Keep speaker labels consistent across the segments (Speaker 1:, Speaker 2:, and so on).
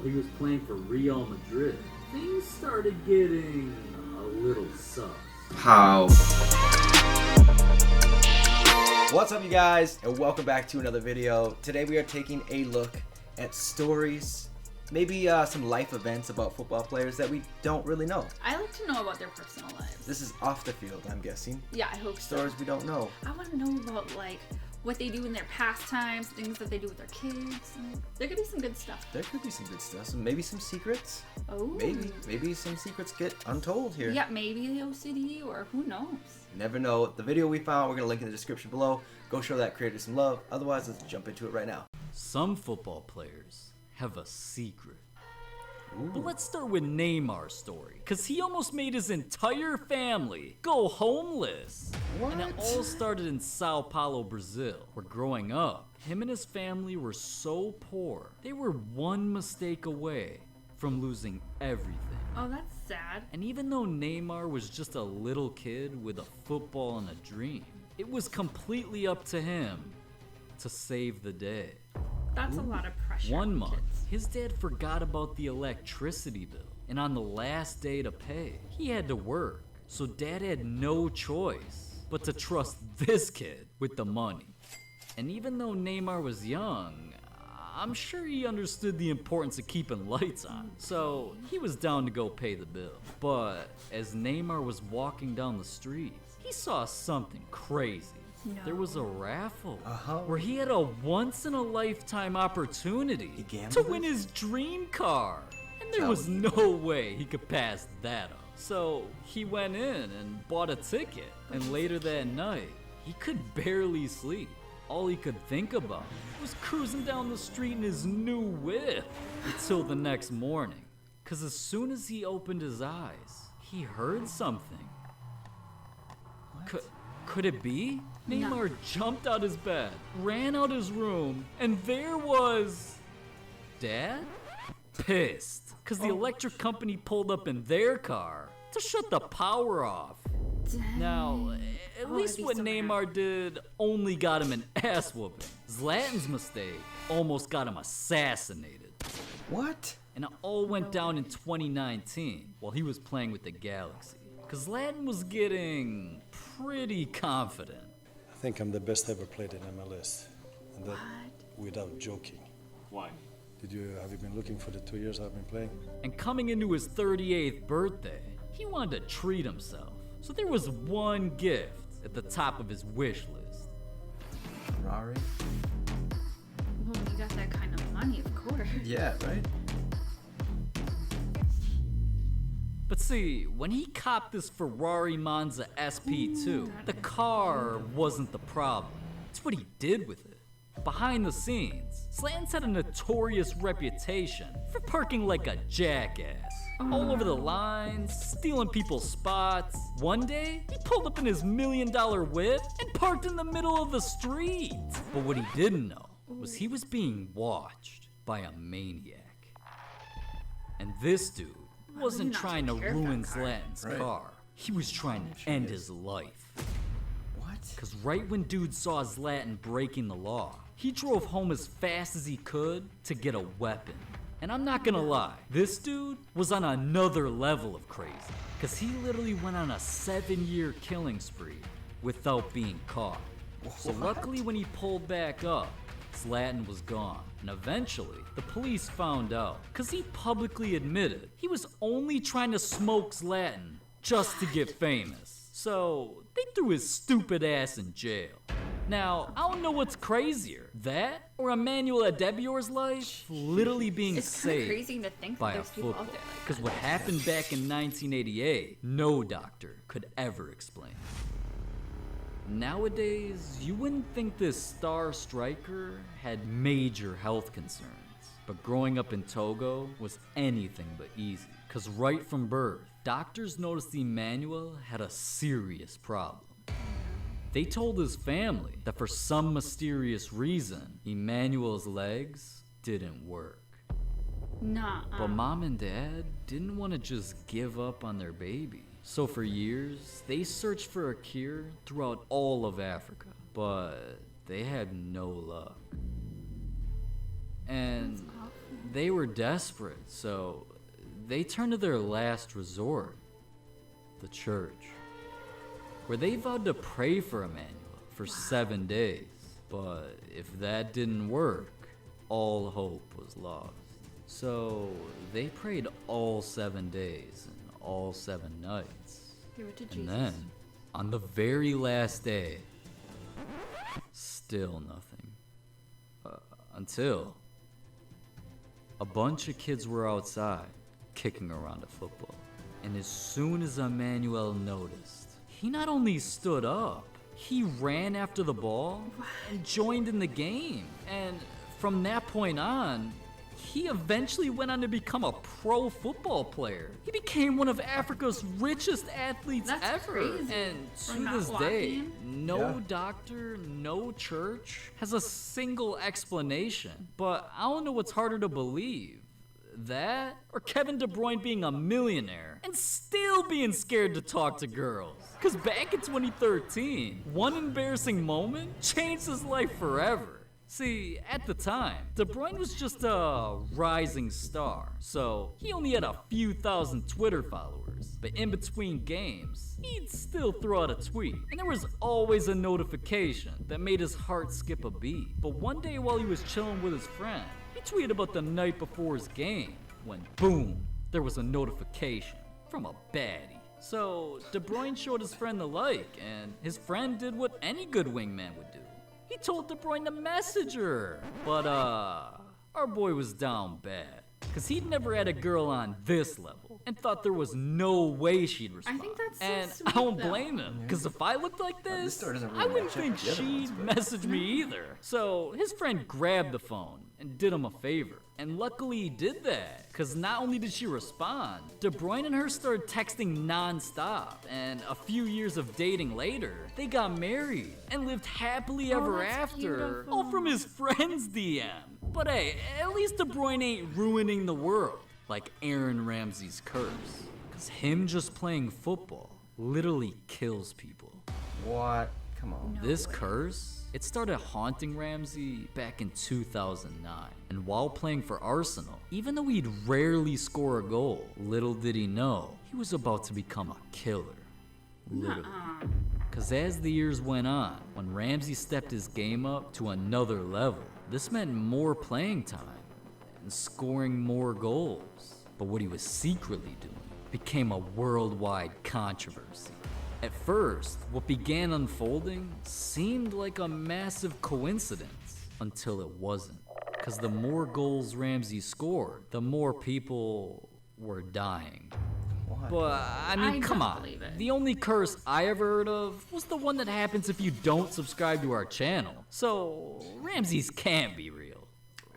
Speaker 1: he was playing for Real Madrid, things started getting a little sus.
Speaker 2: How? What's up, you guys, and welcome back to another video. Today we are taking a look at stories, maybe some life events about football players that we don't really know.
Speaker 3: I like to know about their personal lives.
Speaker 2: This is off the field, I'm guessing.
Speaker 3: Yeah, I hope so.
Speaker 2: Stories we don't know.
Speaker 3: I want to know about like what they do in their pastimes, things that they do with their kids. There could be some good stuff.
Speaker 2: There could be some good stuff. So maybe some secrets.
Speaker 3: Oh.
Speaker 2: Maybe some secrets get untold here.
Speaker 3: Yeah, maybe the OCD or who knows.
Speaker 2: Never know. The video we found, we're going to link in the description below. Go show that creator some love. Otherwise, let's jump into it right now.
Speaker 4: Some football players have a secret.
Speaker 2: Ooh.
Speaker 4: But let's start with Neymar's story, because he almost made his entire family go homeless.
Speaker 2: What?
Speaker 4: And it all started in Sao Paulo, Brazil, where growing up, him and his family were so poor, they were one mistake away from losing everything.
Speaker 3: Oh, that's sad.
Speaker 4: And even though Neymar was just a little kid with a football and a dream, it was completely up to him to save the day.
Speaker 3: That's a lot of pressure.
Speaker 4: One month,
Speaker 3: kids.
Speaker 4: his dad forgot about the electricity bill, and on the last day to pay, he had to work. So dad had no choice but to trust this kid with the money. And even though Neymar was young, I'm sure he understood the importance of keeping lights on. So he was down to go pay the bill. But as Neymar was walking down the street, he saw something crazy.
Speaker 3: No.
Speaker 4: There was a raffle
Speaker 2: Uh-huh.
Speaker 4: where he had a once-in-a-lifetime opportunity
Speaker 2: He gambled
Speaker 4: to
Speaker 2: it?
Speaker 4: win his dream car. And there
Speaker 2: Tell
Speaker 4: was
Speaker 2: me.
Speaker 4: no way he could pass that up. So he went in and bought a ticket. And later that night, he could barely sleep. All he could think about was cruising down the street in his new whip until the next morning. Because as soon as he opened his eyes, he heard something. Could it be?
Speaker 3: No.
Speaker 4: Neymar jumped out his bed, ran out his room, and there was Dad? Pissed, because the electric company pulled up in their car to shut the power off.
Speaker 3: Dang.
Speaker 4: Now, at
Speaker 3: Oh,
Speaker 4: least
Speaker 3: I'd be
Speaker 4: what
Speaker 3: so
Speaker 4: Neymar did only got him an ass whooping. Zlatan's mistake almost got him assassinated.
Speaker 2: What?
Speaker 4: And it all went down in 2019 while he was playing with the Galaxy. Because Zlatan was getting pretty confident.
Speaker 5: I think I'm the best ever played in MLS, and that
Speaker 3: What?
Speaker 5: without joking.
Speaker 1: Why?
Speaker 5: Have you been looking for the 2 years I've been playing?
Speaker 4: And coming into his 38th birthday, he wanted to treat himself. So there was one gift at the top of his wish list.
Speaker 2: Ferrari?
Speaker 3: Well, you got that kind of money, of course.
Speaker 2: Yeah, right?
Speaker 4: But see, when he copped this Ferrari Monza SP2, the car wasn't the problem. It's what he did with it. Behind the scenes, Zlatan's had a notorious reputation for parking like a jackass. All over the lines, stealing people's spots. One day, he pulled up in his $1 million whip and parked in the middle of the street. But what he didn't know was he was being watched by a maniac. And this dude wasn't
Speaker 3: not
Speaker 4: trying to
Speaker 3: take care of that
Speaker 4: ruin
Speaker 3: car?
Speaker 4: Zlatan's
Speaker 2: Right.
Speaker 4: car. He was trying to end his life.
Speaker 2: What?
Speaker 4: Because right when dude saw Zlatan breaking the law, he drove home as fast as he could to get a weapon. And I'm not gonna lie, this dude was on another level of crazy. Because he literally went on a 7-year killing spree without being caught. So luckily when he pulled back up, Zlatan was gone. And eventually, the police found out. Because he publicly admitted he was only trying to smoke Zlatan just to get famous. So they threw his stupid ass in jail. Now, I don't know what's crazier, that or Emmanuel Adebayor's life literally being
Speaker 3: It's kind of
Speaker 4: saved
Speaker 3: crazy to think
Speaker 4: by
Speaker 3: that
Speaker 4: a
Speaker 3: there's people
Speaker 4: football.
Speaker 3: out there like
Speaker 4: Because
Speaker 3: that.
Speaker 4: what happened back in 1988, no doctor could ever explain. Nowadays, you wouldn't think this star striker had major health concerns. But growing up in Togo was anything but easy. Because right from birth, doctors noticed Emmanuel had a serious problem. They told his family that for some mysterious reason, Emmanuel's legs didn't work.
Speaker 3: Nah.
Speaker 4: But mom and dad didn't want to just give up on their baby. So for years, they searched for a cure throughout all of Africa, but they had no luck. And they were desperate, so they turned to their last resort, the church, where they vowed to pray for Emmanuel for 7 days. But if that didn't work, all hope was lost. So they prayed all 7 days and all 7 nights.
Speaker 3: Give it to Jesus.
Speaker 4: And then, on the very last day, still nothing. Until a bunch of kids were outside kicking around a football. And as soon as Emmanuel noticed, he not only stood up, he ran after the ball and joined in the game. And from that point on, he eventually went on to become a pro football player. He became one of Africa's richest athletes
Speaker 3: That's
Speaker 4: ever.
Speaker 3: crazy.
Speaker 4: And
Speaker 3: From
Speaker 4: to
Speaker 3: not
Speaker 4: this day,
Speaker 3: walking.
Speaker 4: no doctor, no church has a single explanation. But I don't know what's harder to believe. That or Kevin De Bruyne being a millionaire and still being scared to talk to girls. Cause back in 2013, one embarrassing moment changed his life forever. See, at the time, De Bruyne was just a rising star, so he only had a few thousand Twitter followers. But in between games, he'd still throw out a tweet, and there was always a notification that made his heart skip a beat. But one day while he was chilling with his friend, he tweeted about the night before his game, when boom, there was a notification from a baddie. So De Bruyne showed his friend the like, and his friend did what any good wingman would do. He told De Bruyne to message her. But our boy was down bad, cause he'd never had a girl on this level and thought there was no way she'd respond.
Speaker 3: I think that's so
Speaker 4: and
Speaker 3: sweet,
Speaker 4: I don't
Speaker 3: though.
Speaker 4: blame him, cause if I looked like
Speaker 2: this
Speaker 4: this,
Speaker 2: story doesn't really
Speaker 4: I wouldn't
Speaker 2: match up
Speaker 4: think
Speaker 2: with the other
Speaker 4: she'd
Speaker 2: ones, but-
Speaker 4: message me either. So his friend grabbed the phone and did him a favor. And luckily he did that, cause not only did she respond, De Bruyne and her started texting non-stop, and a few years of dating later, they got married and lived happily ever
Speaker 3: that's
Speaker 4: after,
Speaker 3: beautiful.
Speaker 4: all from his friend's DM. But hey, at least De Bruyne ain't ruining the world like Aaron Ramsey's curse, cause him just playing football literally kills people.
Speaker 2: What? Come on.
Speaker 4: This curse, it started haunting Ramsey back in 2009. And while playing for Arsenal, even though he'd rarely score a goal, little did he know he was about to become a killer. Literally. Cause as the years went on, when Ramsey stepped his game up to another level, this meant more playing time and scoring more goals. But what he was secretly doing became a worldwide controversy. At first, what began unfolding seemed like a massive coincidence until it wasn't. Because the more goals Ramsey scored, the more people were dying.
Speaker 2: What?
Speaker 4: But, I mean,
Speaker 3: I
Speaker 4: come
Speaker 3: don't
Speaker 4: on.
Speaker 3: believe it.
Speaker 4: The only curse I ever heard of was the one that happens if you don't subscribe to our channel. So, Ramsey's can't be real,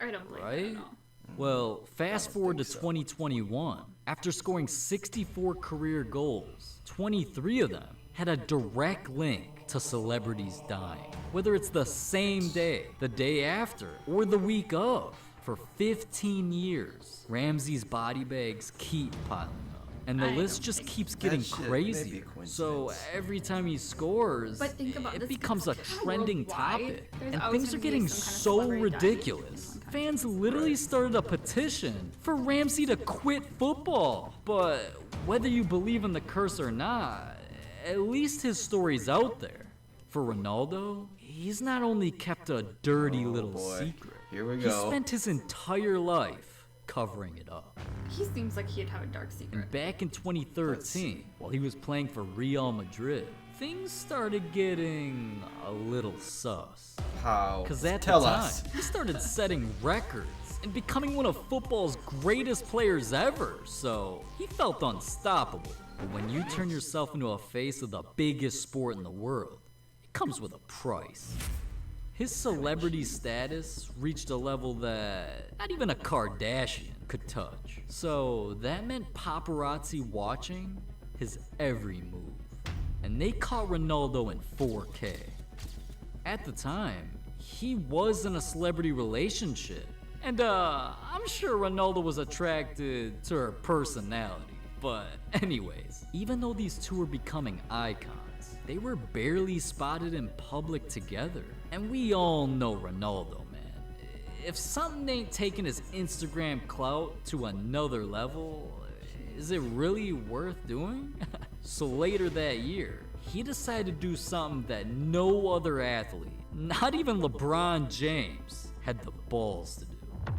Speaker 3: I don't believe it
Speaker 4: right?
Speaker 3: at all.
Speaker 4: Well, fast forward to 2021. After scoring 64 career goals, 23 of them had a direct link to celebrities dying. Whether it's the same day, the day after, or the week of. For 15 years, Ramsey's body bags keep piling up. And the
Speaker 3: I
Speaker 4: list
Speaker 3: don't
Speaker 4: just
Speaker 3: think
Speaker 4: keeps
Speaker 2: That
Speaker 4: getting
Speaker 2: shit may be
Speaker 4: crazier.
Speaker 2: a
Speaker 4: So
Speaker 2: coincidence.
Speaker 4: every time he scores,
Speaker 3: But think about
Speaker 4: it
Speaker 3: this,
Speaker 4: becomes a
Speaker 3: it's kinda
Speaker 4: trending
Speaker 3: worldwide.
Speaker 4: topic.
Speaker 3: There's
Speaker 4: And
Speaker 3: always
Speaker 4: things are
Speaker 3: gonna be
Speaker 4: getting
Speaker 3: some kind of
Speaker 4: so
Speaker 3: celebrity dying in
Speaker 4: ridiculous.
Speaker 3: some country.
Speaker 4: Fans literally started a petition for Ramsey to quit football. But whether you believe in the curse or not, at least his story's out there. For Ronaldo, he's not only kept a dirty little
Speaker 2: boy.
Speaker 4: secret.
Speaker 2: Here we
Speaker 4: He
Speaker 2: go.
Speaker 4: spent his entire life covering it up.
Speaker 3: He seems like he'd have a dark secret.
Speaker 4: And back in 2013, while he was playing for Real Madrid, things started getting a little sus.
Speaker 2: How?
Speaker 4: Because at
Speaker 2: Tell
Speaker 4: the time,
Speaker 2: us.
Speaker 4: he started setting records and becoming one of football's greatest players ever, so he felt unstoppable. But when you turn yourself into a face of the biggest sport in the world, it comes with a price. His celebrity status reached a level that not even a Kardashian could touch. So that meant paparazzi watching his every move. And they caught Ronaldo in 4K. At the time, he was in a celebrity relationship. And I'm sure Ronaldo was attracted to her personality. But anyways, even though these two were becoming icons, they were barely spotted in public together. And we all know Ronaldo, man. if something ain't taking his Instagram clout to another level, is it really worth doing? So later that year, he decided to do something that no other athlete, not even LeBron James, had the balls to do.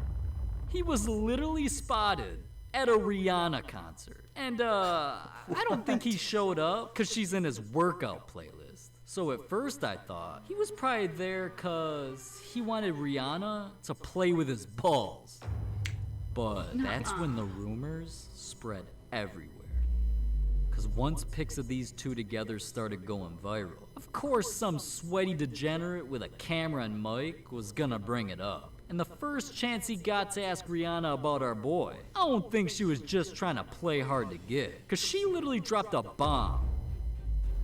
Speaker 4: He was literally spotted at a Rihanna concert. And I don't think he showed up because she's in his workout playlist. So at first I thought he was probably there because he wanted Rihanna to play with his balls. But that's when the rumors spread everywhere. Because once pics of these two together started going viral, of course some sweaty degenerate with a camera and mic was gonna bring it up. And the first chance he got to ask Rihanna about our boy, I don't think she was just trying to play hard to get, because she literally dropped a bomb.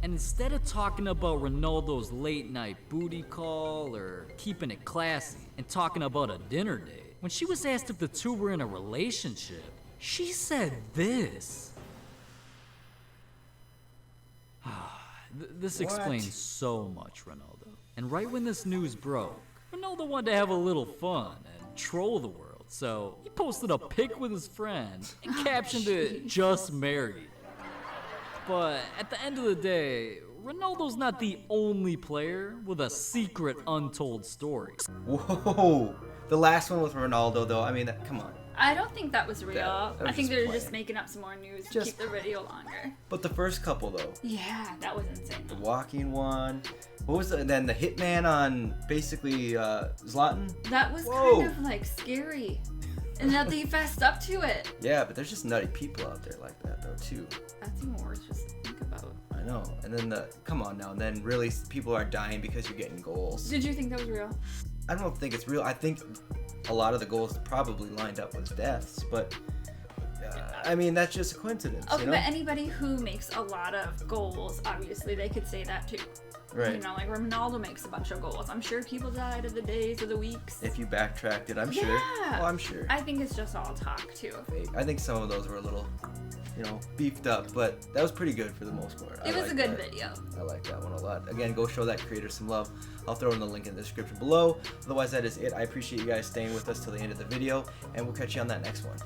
Speaker 4: And instead of talking about Ronaldo's late night booty call or keeping it classy and talking about a dinner date, when she was asked if the two were in a relationship, she said this. This explains so much, Ronaldo. And right when this news broke, Ronaldo wanted to have a little fun and troll the world, so he posted a pic with his friend and captioned it, "Just married." But at the end of the day, Ronaldo's not the only player with a secret untold story.
Speaker 2: Whoa! The last one with Ronaldo, though, I mean, come on.
Speaker 3: I don't think that was real.
Speaker 2: That was
Speaker 3: I think
Speaker 2: just
Speaker 3: they're
Speaker 2: playing.
Speaker 3: just making up some more news to
Speaker 2: Just-
Speaker 3: keep the video longer.
Speaker 2: But the first couple, though.
Speaker 3: Yeah, that was insane.
Speaker 2: The walking one. What was and then the hitman on basically Zlatan?
Speaker 3: That was
Speaker 2: Whoa.
Speaker 3: kind of like scary. And that they fessed up to it.
Speaker 2: Yeah, but there's just nutty people out there like that, though, too.
Speaker 3: That's even worse just to think about.
Speaker 2: I know. And then come on now. And then really people are dying because you're getting goals.
Speaker 3: Did you think that was real?
Speaker 2: I don't think it's real. I think a lot of the goals probably lined up with deaths, but I mean, that's just a coincidence.
Speaker 3: Okay,
Speaker 2: you know?
Speaker 3: but anybody who makes a lot of goals, obviously they could say that too.
Speaker 2: Right.
Speaker 3: You know, like Ronaldo makes a bunch of goals. I'm sure people died of the days or the weeks.
Speaker 2: If you backtracked it, I'm sure.
Speaker 3: Yeah.
Speaker 2: Oh, I'm sure.
Speaker 3: I think it's just all talk too.
Speaker 2: Fake. I think some of those were a little, beefed up, but that was pretty good for the most part.
Speaker 3: It was a good video.
Speaker 2: I like that one a lot. Again, go show that creator some love. I'll throw in the link in the description below. Otherwise, that is it. I appreciate you guys staying with us till the end of the video, and we'll catch you on that next one.